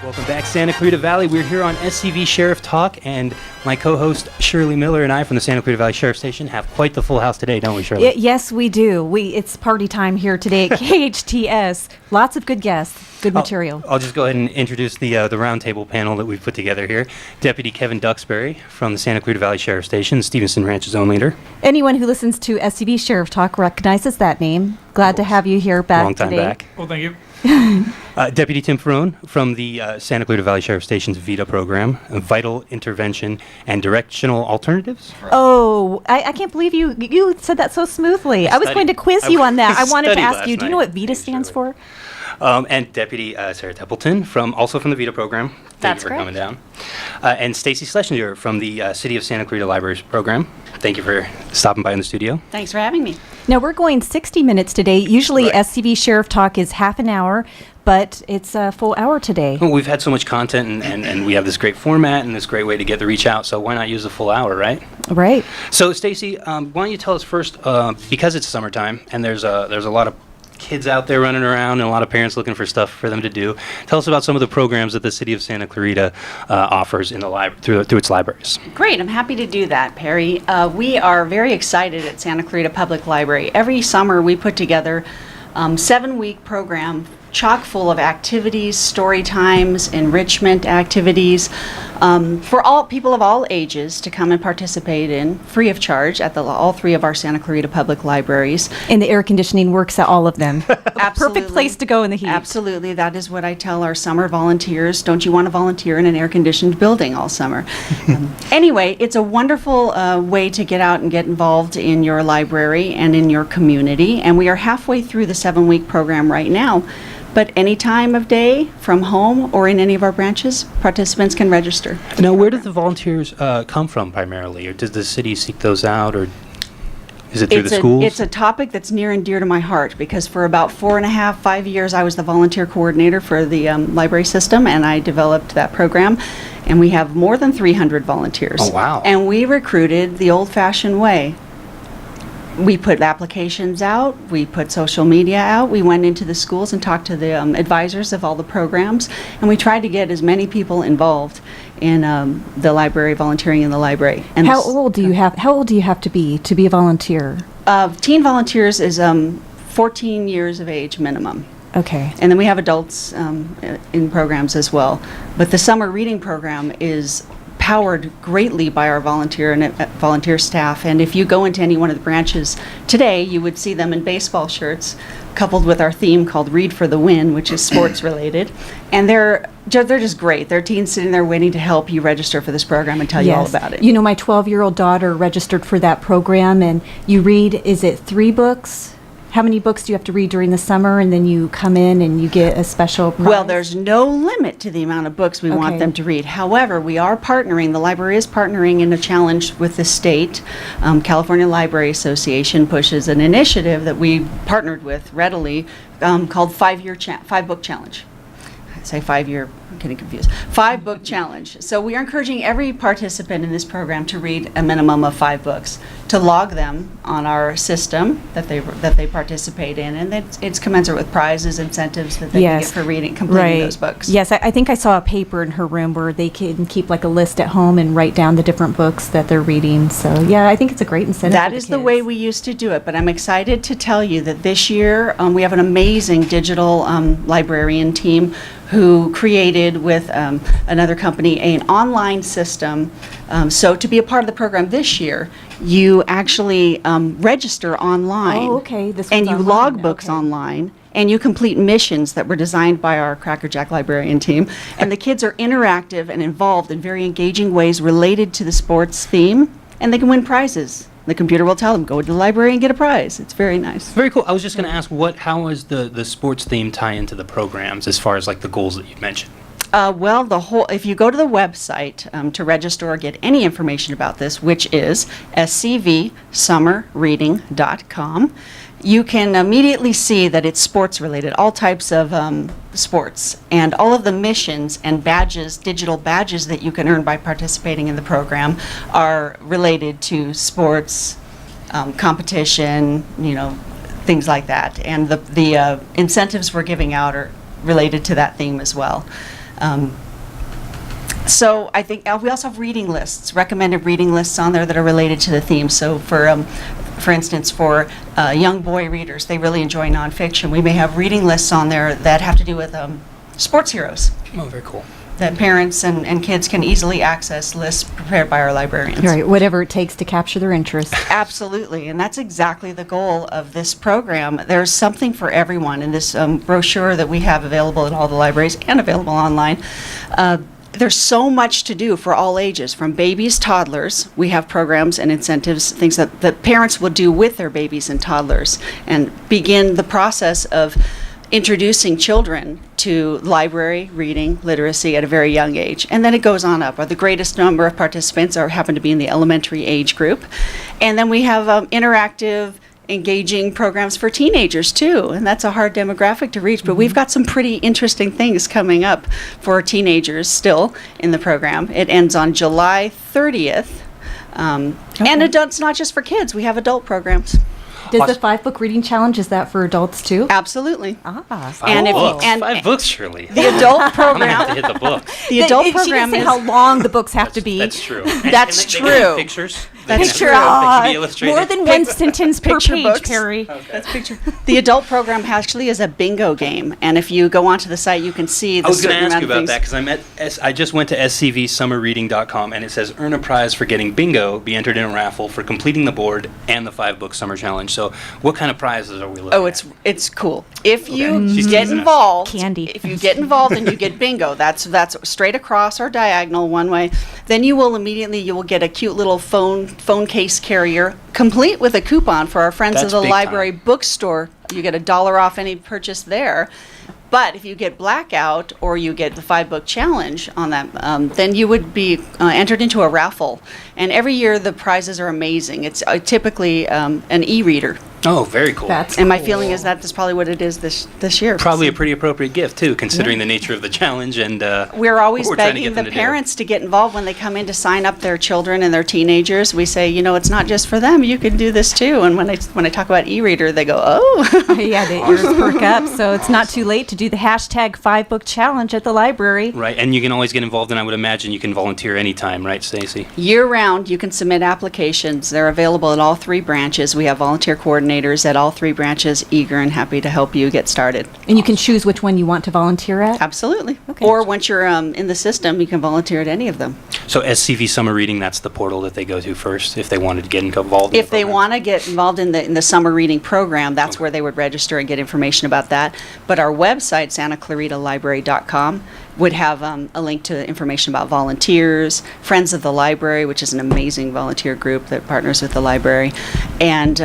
Welcome back, Santa Clarita Valley. We're here on SCV Sheriff Talk, and my co-host Shirley Miller and I from the Santa Clarita Valley Sheriff Station have quite the full house today, don't we, Shirley? Yes, we do. It's party time here today at KHTS. Lots of good guests, good material. I'll just go ahead and introduce the roundtable panel that we've put together here. Deputy Kevin Duxbury from the Santa Clarita Valley Sheriff Station, Stevenson Ranch's own leader. Anyone who listens to SCV Sheriff Talk recognizes that name. Glad to have you here back Long time today. back. Well, thank you. Deputy Tim Ferrone from the Santa Clarita Valley Sheriff Station's VITA program, Vital Intervention and Directional Alternatives. Oh, I can't believe you said that so smoothly. I was going to quiz you on that. I wanted to ask you, do you know what VITA stands for? And Deputy Sarah Templeton, also from the VITA program. Thank you for coming down. And Stacy Schlesinger from the City of Santa Clarita Libraries program. Thank you for stopping by in the studio. Thanks for having me. Now, we're going 60 minutes today. Usually Right. SCV Sheriff Talk is half an hour, but it's a full hour today. Well, we've had so much content, and we have this great format and this great way to get the reach out, so why not use the full hour, right? Right. So, Stacy, why don't you tell us first, because it's summertime, and there's a lot of kids out there running around and a lot of parents looking for stuff for them to do. Tell us about some of the programs that the City of Santa Clarita offers in the through its libraries. Great, I'm happy to do that, Perry. We are very excited at Santa Clarita Public Library. Every summer we put together a 7-week program chock full of activities, story times, enrichment activities for all people of all ages to come and participate in free of charge at all 3 of our Santa Clarita Public Libraries. And the air conditioning works at all of them. Absolutely. Perfect place to go in the heat. Absolutely. That is what I tell our summer volunteers. Don't you want to volunteer in an air-conditioned building all summer? Anyway, it's a wonderful way to get out and get involved in your library and in your community. And we are halfway through the 7-week program right now. But any time of day, from home or in any of our branches, participants can register. Now, where do the volunteers come from primarily? Or does the city seek those out, or is it through the schools? It's a topic that's near and dear to my heart because for about 4.5, 5 years, I was the volunteer coordinator for the library system, and I developed that program. And we have more than 300 volunteers. Oh, wow. And we recruited the old-fashioned way. We put applications out, we put social media out, we went into the schools and talked to the advisors of all the programs, and we tried to get as many people involved in the library, volunteering in the library. And How old do you have to be a volunteer? Teen volunteers is 14 years of age minimum. Okay. And then we have adults in programs as well. But the summer reading program is powered greatly by our volunteer staff, and if you go into any one of the branches today, you would see them in baseball shirts, coupled with our theme called Read for the Win, which is sports related, and they're just great. They're teens sitting there waiting to help you register for this program and tell you all about it. You know, my 12-year-old daughter registered for that program, and you read, is it 3 books? How many books do you have to read during the summer, and then you come in and you get a special prize? Well, there's no limit to the amount of books we want Okay. them to read. However, we are partnering, the library is partnering in a challenge with the state. California Library Association pushes an initiative that we partnered with readily called 5-book challenge. I say 5-year, I'm getting confused. 5-book challenge. So we are encouraging every participant in this program to read a minimum of 5 books, to log them on our system that they participate in, and it's commensurate with prizes, incentives that they can get for completing those books. Yes, I think I saw a paper in her room where they can keep like a list at home and write down the different books that they're reading. So yeah, I think it's a great incentive. That is the way we used to do it, but I'm excited to tell you that this year we have an amazing digital librarian team who created with another company an online system. So to be a part of the program this year, you actually register online. Oh, okay. And you log books okay. online, and you complete missions that were designed by our Cracker Jack librarian team. And the kids are interactive and involved in very engaging ways related to the sports theme, and they can win prizes. The computer will tell them, go to the library and get a prize. It's very nice. Very cool. I was just going to ask, how is the sports theme tie into the programs as far as like the goals that you mentioned? Well, if you go to the website to register or get any information about this, which is scvsummerreading.com, you can immediately see that it's sports related, all types of sports, and all of the missions and badges, digital badges that you can earn by participating in the program are related to sports, competition, things like that. And the incentives we're giving out are related to that theme as well. So I think we also have reading lists, recommended reading lists on there that are related to the theme. So for instance, for young boy readers, they really enjoy nonfiction. We may have reading lists on there that have to do with sports heroes Oh, very cool. that parents and kids can easily access, lists prepared by our librarians. Right, whatever it takes to capture their interest. Absolutely, and that's exactly the goal of this program. There's something for everyone in this brochure that we have available in all the libraries and available online. There's so much to do for all ages, from babies, toddlers. We have programs and incentives, things that parents will do with their babies and toddlers, and begin the process of introducing children to library, reading, literacy at a very young age. And then it goes on up. The greatest number of participants happen to be in the elementary age group. And then we have interactive, engaging programs for teenagers too, and that's a hard demographic to reach, but we've got some pretty interesting things coming up for teenagers still in the program. It ends on July 30th. And it's not just for kids, we have adult programs. Does the 5-book reading challenge, is that for adults too? Absolutely. Ah. Five books, Shirley. The adult I'm gonna have to program, hit the book. the adult She program didn't say is how long the books have to be. That's true. That's They can have true. pictures. That's Picture, true. They can be illustrated. more than one sentence per picture page, books. Perry. The adult program actually is a bingo game, and if you go onto the site, you can see the I was going to certain ask amount you of about things. that because I just went to scvsummerreading.com and it says earn a prize for getting bingo, be entered in a raffle for completing the board and the 5-book summer challenge. So what kind of prizes are we looking Oh, at? it's cool. If you She's get teasing us. involved, Candy. If you get involved and you get bingo, that's straight across or diagonal one way. Then you will get a cute little phone case carrier, complete with a coupon for our friends That's of the big library time. bookstore. You get $1 off any purchase there. But if you get blackout or you get the 5-book challenge on that, then you would be entered into a raffle. And every year the prizes are amazing. It's typically an e-reader. Oh, very cool. And my feeling is that's probably what it is this year. Probably a pretty appropriate gift, too, considering the nature of the challenge and We're always what we're trying to begging get them the to do. parents to get involved when they come in to sign up their children and their teenagers. We say, it's not just for them. You can do this too. And when I talk about e-reader, they go, oh. Yeah, the ears perk up. So it's not too late to do the hashtag 5-book challenge at the library. Right, and you can always get involved, and I would imagine you can volunteer anytime, right, Stacy? Year-round, you can submit applications. They're available at all 3 branches. We have volunteer coordinators at all 3 branches, eager and happy to help you get started. And you can choose which one you want to volunteer at? Absolutely. Okay. Or once you're in the system, you can volunteer at any of them. So SCV Summer Reading, that's the portal that they go to first if they wanted to get involved in If the they program. want to get involved in the summer reading program, that's where they would register and get information about that. But our website, SantaClaritaLibrary.com, would have a link to information about volunteers, Friends of the Library, which is an amazing volunteer group that partners with the library, and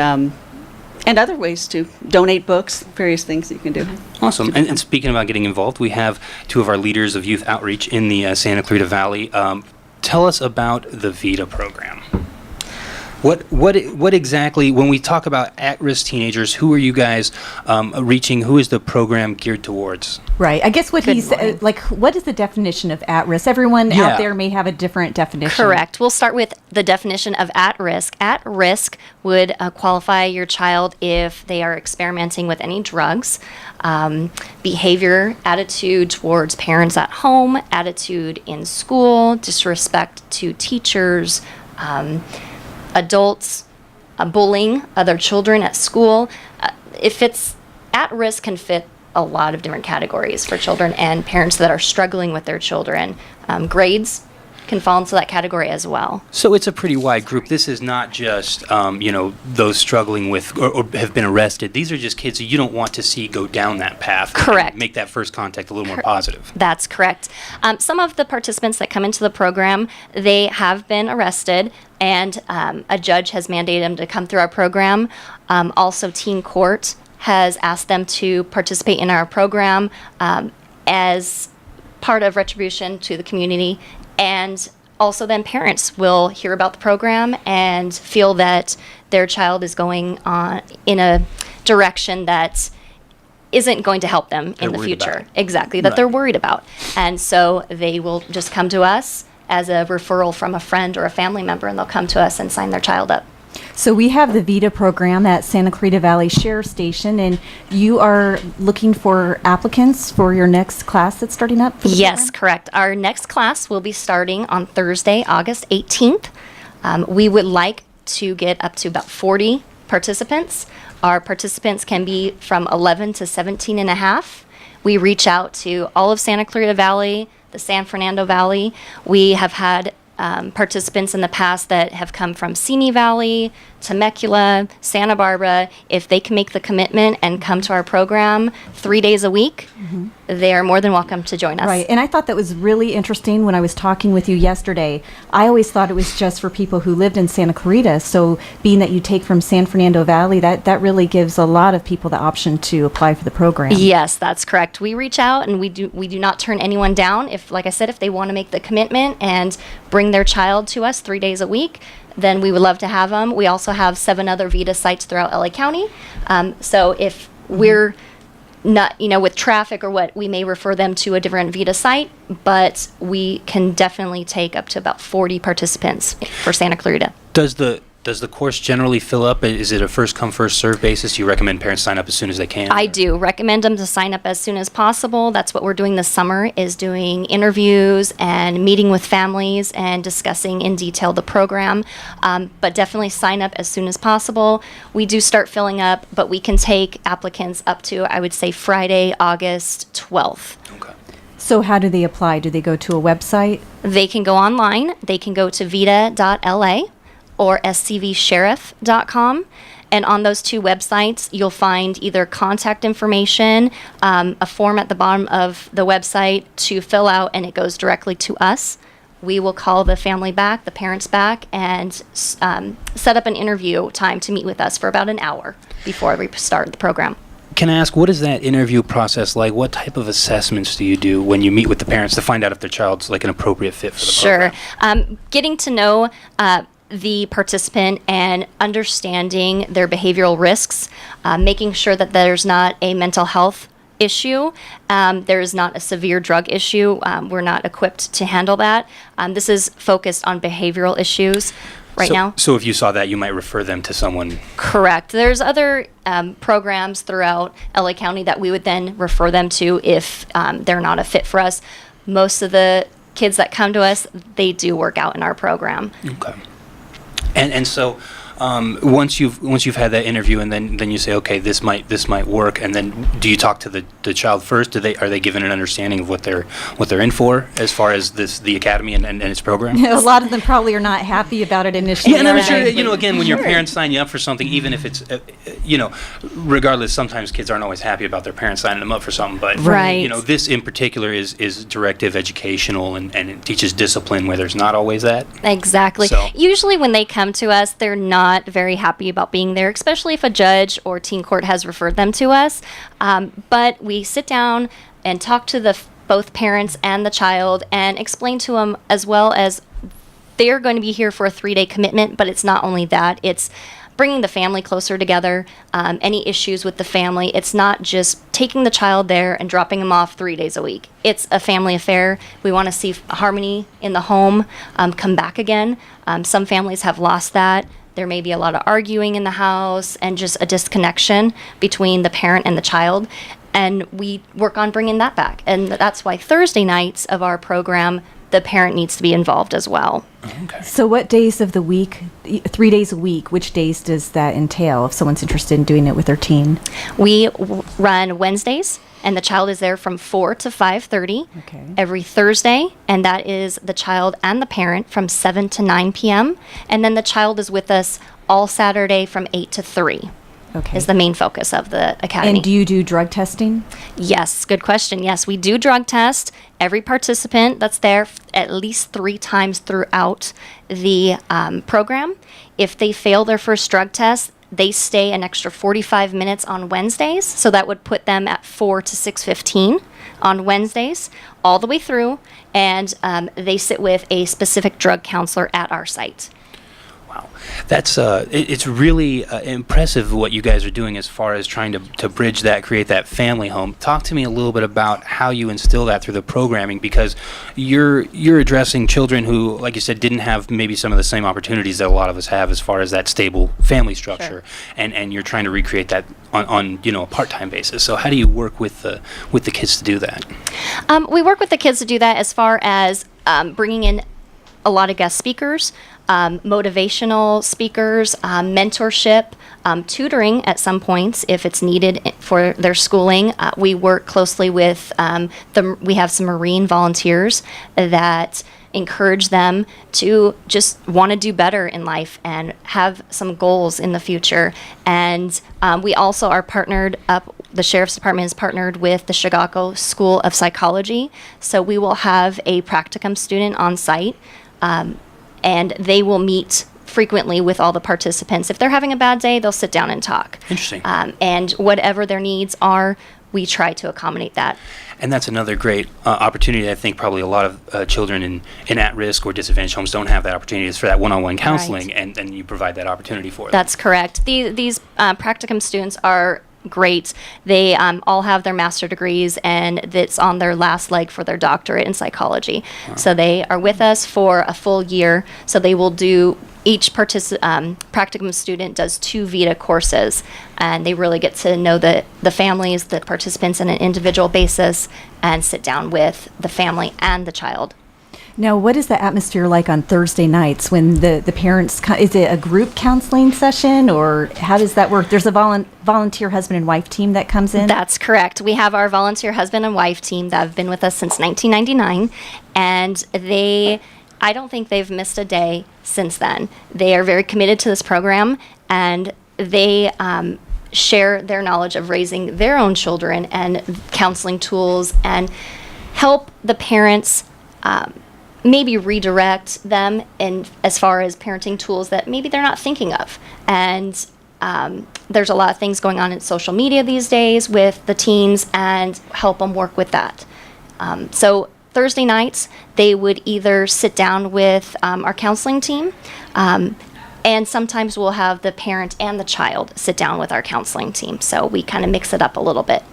other ways to donate books, various things that you can do. Awesome. And speaking about getting involved, we have 2 of our leaders of youth outreach in the Santa Clarita Valley. Tell us about the VITA program. What exactly, when we talk about at-risk teenagers, who are you guys reaching? Who is the program geared towards? Right. I guess what he's what is the definition of at risk? Everyone Yeah. out there may have a different definition. Correct. We'll start with the definition of at risk. At risk would qualify your child if they are experimenting with any drugs, behavior, attitude towards parents at home, attitude in school, disrespect to teachers, adults, bullying other children at school. If it's at risk, can fit a lot of different categories for children and parents that are struggling with their children. Grades can fall into that category as well. So it's a pretty wide group. This is not just, those struggling with or have been arrested. These are just kids who you don't want to see go down that path. Correct. And make that first contact a little more positive. That's correct. Some of the participants that come into the program, they have been arrested, and a judge has mandated them to come through our program. Also, teen court has asked them to participate in our program as part of retribution to the community. And also then parents will hear about the program and feel that their child is going on in a direction that isn't going to help them They're in the worried about future. it. Exactly, that Right. they're worried about. And so they will just come to us as a referral from a friend or a family member, and they'll come to us and sign their child up. So we have the VITA program at Santa Clarita Valley Sheriff Station, and you are looking for applicants for your next class that's starting up? For the Yes, program? correct. Our next class will be starting on Thursday, August 18th. We would like to get up to about 40 participants. Our participants can be from 11 to 17 and a half. We reach out to all of Santa Clarita Valley, the San Fernando Valley. We have had participants in the past that have come from Simi Valley, Temecula, Santa Barbara. If they can make the commitment and come to our program 3 days a week, they are more than welcome to join us. Right, and I thought that was really interesting when I was talking with you yesterday. I always thought it was just for people who lived in Santa Clarita, so being that you take from San Fernando Valley, that really gives a lot of people the option to apply for the program. Yes, that's correct. We reach out and we do not turn anyone down. If, like I said, if they want to make the commitment and bring their child to us 3 days a week, then we would love to have them. We also have 7 other VITA sites throughout LA County. So if we're not, with traffic or what, we may refer them to a different VITA site, but we can definitely take up to about 40 participants for Santa Clarita. Does the course generally fill up? Is it a first come, first serve basis? You recommend parents sign up as soon as they can? I do recommend them to sign up as soon as possible. That's what we're doing this summer, is doing interviews and meeting with families and discussing in detail the program. But definitely sign up as soon as possible. We do start filling up, but we can take applicants up to, I would say, Friday, August 12th. Okay. So how do they apply? Do they go to a website? They can go online. They can go to vita.la or scvsheriff.com. And on those 2 websites, you'll find either contact information, a form at the bottom of the website to fill out, and it goes directly to us. We will call the family back, the parents back, and set up an interview time to meet with us for about an hour before we start the program. Can I ask, what is that interview process like? What type of assessments do you do when you meet with the parents to find out if their child's like an appropriate fit for the program? Getting to know the participant and understanding their behavioral risks, making sure that there's not a mental health issue, there is not a severe drug issue. We're not equipped to handle that. This is focused on behavioral issues right now. So if you saw that, you might refer them to someone. Correct. There's other programs throughout LA County that we would then refer them to if they're not a fit for us. Most of the kids that come to us, they do work out in our program. Okay. And so once you've had that interview and then you say, okay, this might work, and then do you talk to the child first? Are they given an understanding of what they're in for as far as the academy and its program? A lot of them probably are not happy about it initially. Yeah, and I'm right? sure, again, when your parents sign you up for something, even if it's, regardless, sometimes kids aren't always happy about their parents signing them up for something, but, Right. This in particular is directive, educational, and it teaches discipline where there's not always that. Exactly. So- Usually when they come to us, they're not very happy about being there, especially if a judge or teen court has referred them to us. But we sit down and talk to both parents and the child and explain to them as well as they're going to be here for a 3-day commitment, but it's not only that. It's bringing the family closer together, any issues with the family. It's not just taking the child there and dropping them off 3 days a week. It's a family affair. We want to see harmony in the home come back again. Some families have lost that. There may be a lot of arguing in the house and just a disconnection between the parent and the child. And we work on bringing that back. And that's why Thursday nights of our program, the parent needs to be involved as well. Okay. So what days of the week, 3 days a week, which days does that entail if someone's interested in doing it with their teen? We run Wednesdays, and the child is there from 4 to 5:30 Okay. every Thursday, and that is the child and the parent from 7 to 9 p.m. And then the child is with us all Saturday from 8 to 3 Okay. is the main focus of the academy. And do you do drug testing? Yes, good question. Yes, we do drug test every participant that's there at least 3 times throughout the program. If they fail their first drug test, they stay an extra 45 minutes on Wednesdays, so that would put them at 4 to 6:15 on Wednesdays all the way through, and they sit with a specific drug counselor at our site. Wow, that's it's really impressive what you guys are doing as far as trying to bridge that, create that family home. Talk to me a little bit about how you instill that through the programming, because you're addressing children who, like you said, didn't have maybe some of the same opportunities that a lot of us have as far as that stable family structure, and you're trying to recreate that on a part-time basis. So how do you work with the kids to do that? We work with the kids to do that as far as bringing in a lot of guest speakers, motivational speakers, mentorship, tutoring at some points if it's needed for their schooling. We work closely with we have some Marine volunteers that encourage them to just want to do better in life and have some goals in the future. And we also are partnered up. The Sheriff's Department is partnered with the Chicago School of Psychology. So we will have a practicum student on site, and they will meet frequently with all the participants. If they're having a bad day, they'll sit down and talk. Interesting. And whatever their needs are, we try to accommodate that. And that's another great opportunity. I think probably a lot of children in at-risk or disadvantaged homes don't have that opportunity. It's for that one-on-one counseling, Right. and you provide that opportunity for them. That's correct. These practicum students are great. They all have their master degrees, and it's on their last leg for their doctorate in psychology. So they are with us for a full year. So they will do, each practicum student does 2 VITA courses, and they really get to know the families, the participants on an individual basis, and sit down with the family and the child. Now, what is the atmosphere like on Thursday nights when the parents is it a group counseling session, or how does that work? There's a volunteer husband and wife team that comes in? That's correct. We have our volunteer husband and wife team that have been with us since 1999, and I don't think they've missed a day since then. They are very committed to this program, and they share their knowledge of raising their own children and counseling tools, and help the parents maybe redirect them in as far as parenting tools that maybe they're not thinking of. And there's a lot of things going on in social media these days with the teens, and help them work with that. So Thursday nights, they would either sit down with our counseling team, and sometimes we'll have the parent and the child sit down with our counseling team. So we kind of mix it up a little bit.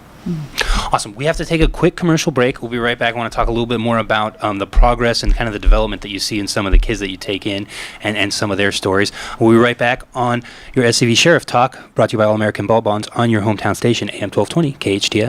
Awesome. We have to take a quick commercial break. We'll be right back. I want to talk a little bit more about the progress and kind of the development that you see in some of the kids that you take in, and some of their stories. We'll be right back on your SCV Sheriff Talk, brought to you by All American Ball Bonds on your hometown station, AM 1220 KHTS.